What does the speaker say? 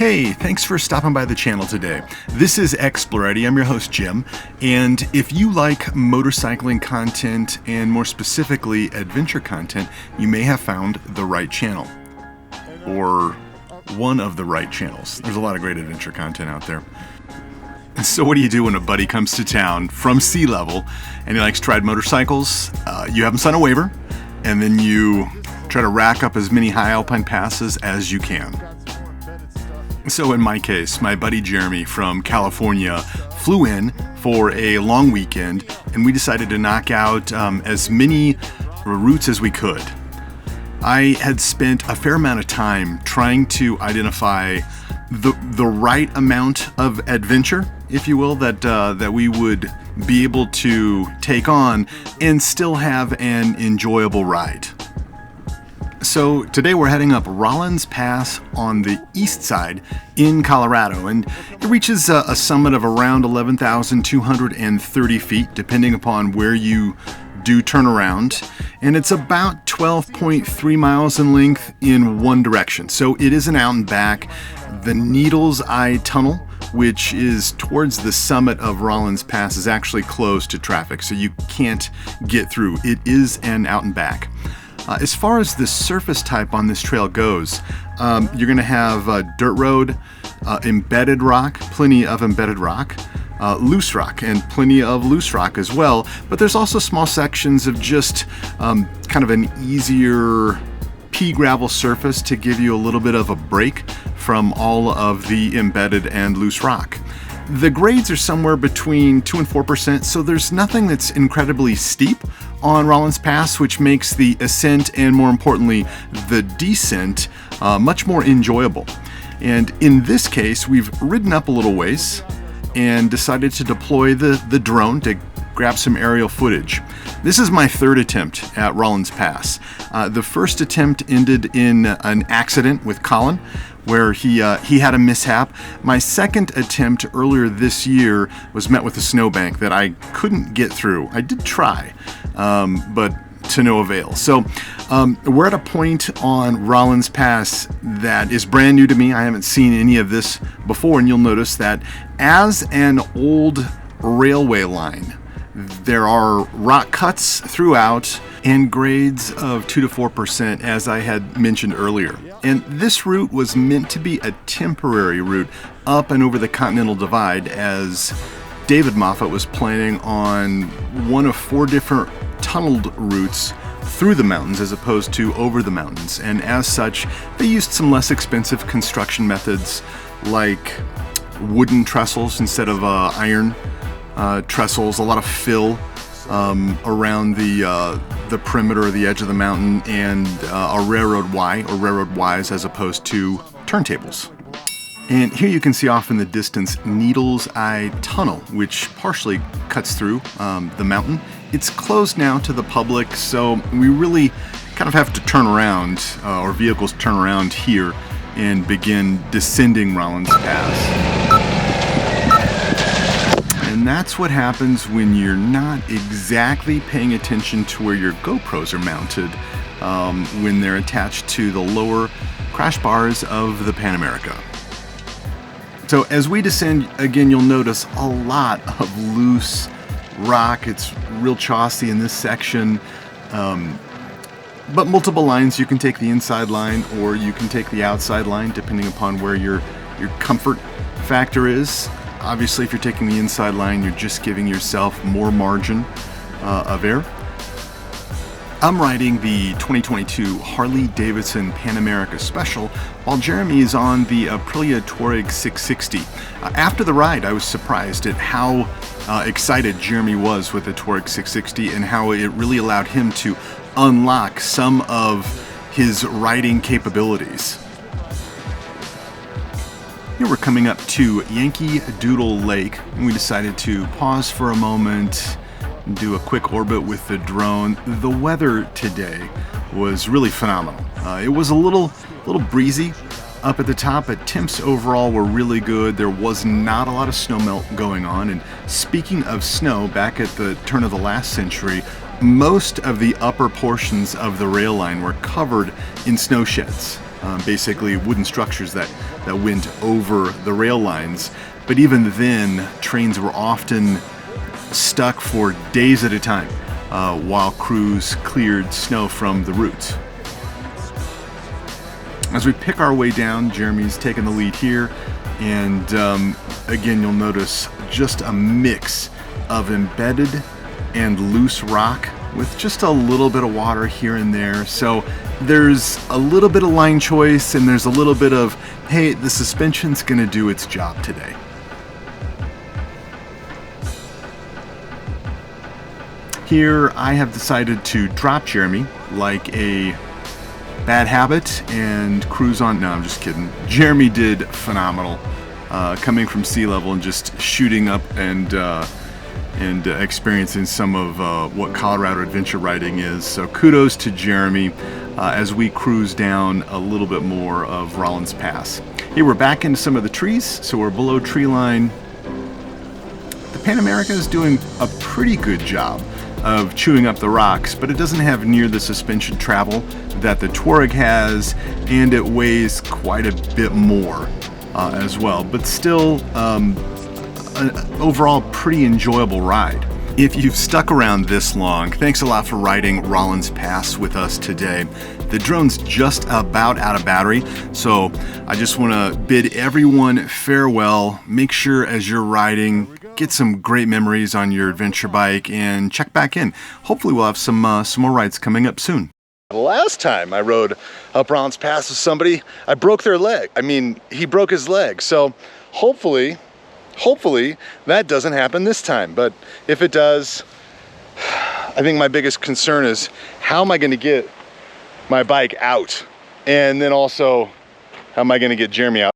Hey, thanks for stopping by the channel today. This is Exploretti. I'm your host, Jim. And if you like motorcycling content, and more specifically adventure content, you may have found the right channel. Or one of the right channels. There's a lot of great adventure content out there. And so what do you do when a buddy comes to town from sea level and he likes to ride motorcycles? You have him sign a waiver, and then you try to rack up as many high alpine passes as you can. So in my case, my buddy Jeremy from California flew in for a long weekend, and we decided to knock out as many routes as we could. I had spent a fair amount of time trying to identify the right amount of adventure, if you will, that we would be able to take on and still have an enjoyable ride. So today we're heading up Rollins Pass on the east side in Colorado, and it reaches a summit of around 11,230 feet, depending upon where you do turn around, and it's about 12.3 miles in length in one direction. So it is an out and back. The Needle's Eye Tunnel, which is towards the summit of Rollins Pass, is actually closed to traffic, so you can't get through. It is an out and back. As far as the surface type on this trail goes, you're going to have dirt road, embedded rock, plenty of embedded rock, loose rock, and plenty of loose rock as well. But there's also small sections of just kind of an easier pea gravel surface to give you a little bit of a break from all of the embedded and loose rock. The grades are somewhere between 2 and 4%, so there's nothing that's incredibly steep on Rollins Pass, which makes the ascent and, more importantly, the descent much more enjoyable. And in this case, we've ridden up a little ways and decided to deploy the drone to grab some aerial footage. This is my third attempt at Rollins Pass. The first attempt ended in an accident with Colin, where he had a mishap. My second attempt earlier this year was met with a snowbank that I couldn't get through. I did try, but to no avail. So we're at a point on Rollins Pass that is brand new to me. I haven't seen any of this before, and you'll notice that as an old railway line, there are rock cuts throughout and grades of 2 to 4%, as I had mentioned earlier. And this route was meant to be a temporary route up and over the Continental Divide, as David Moffat was planning on one of 4 different tunneled routes through the mountains as opposed to over the mountains. And as such, they used some less expensive construction methods like wooden trestles instead of iron trestles, a lot of fill around the perimeter or the edge of the mountain, and a railroad Y or railroad Ys as opposed to turntables. And here you can see off in the distance Needle's Eye Tunnel, which partially cuts through the mountain. It's closed now to the public, so we really kind of have to turn around, or vehicles turn around here and begin descending Rollins Pass. And that's what happens when you're not exactly paying attention to where your GoPros are mounted when they're attached to the lower crash bars of the Pan America. So as we descend, again, you'll notice a lot of loose rock. It's real chossy in this section, but multiple lines. You can take the inside line or you can take the outside line, depending upon where your comfort factor is. Obviously, if you're taking the inside line, you're just giving yourself more margin of air. I'm riding the 2022 Harley Davidson Pan America Special, while Jeremy is on the Aprilia Tuareg 660. After the ride, I was surprised at how excited Jeremy was with the Tuareg 660 and how it really allowed him to unlock some of his riding capabilities. Here we're coming up to Yankee Doodle Lake, and we decided to pause for a moment and do a quick orbit with the drone. The weather today was really phenomenal. It was a little breezy up at the top, but temps overall were really good. There was not a lot of snow melt going on, and speaking of snow, back at the turn of the last century, most of the upper portions of the rail line were covered in snow sheds. basically wooden structures that went over the rail lines. But even then, trains were often stuck for days at a time while crews cleared snow from the routes. As we pick our way down, Jeremy's taking the lead here, and again, you'll notice just a mix of embedded and loose rock with just a little bit of water here and there. So there's a little bit of line choice, and there's a little bit of, hey, the suspension's gonna do its job today. Here, I have decided to drop Jeremy like a bad habit and cruise on. No, I'm just kidding. Jeremy did phenomenal, coming from sea level and just shooting up and experiencing some of what Colorado adventure riding is. So kudos to Jeremy as we cruise down a little bit more of Rollins Pass. Here we're back into some of the trees, so we're below tree line. The Pan America is doing a pretty good job of chewing up the rocks, but it doesn't have near the suspension travel that the Tuareg has, and it weighs quite a bit more as well, but still an overall pretty enjoyable ride. If you've stuck around this long, thanks a lot for riding Rollins Pass with us today. The drone's just about out of battery, so I just want to bid everyone farewell. Make sure as you're riding, get some great memories on your adventure bike, and check back in. Hopefully we'll have some more rides coming up soon. The last time I rode up Rollins Pass with somebody, I broke their leg. I mean, he broke his leg. So hopefully that doesn't happen this time. But if it does, I think my biggest concern is how am I going to get my bike out? And then also, how am I going to get Jeremy out?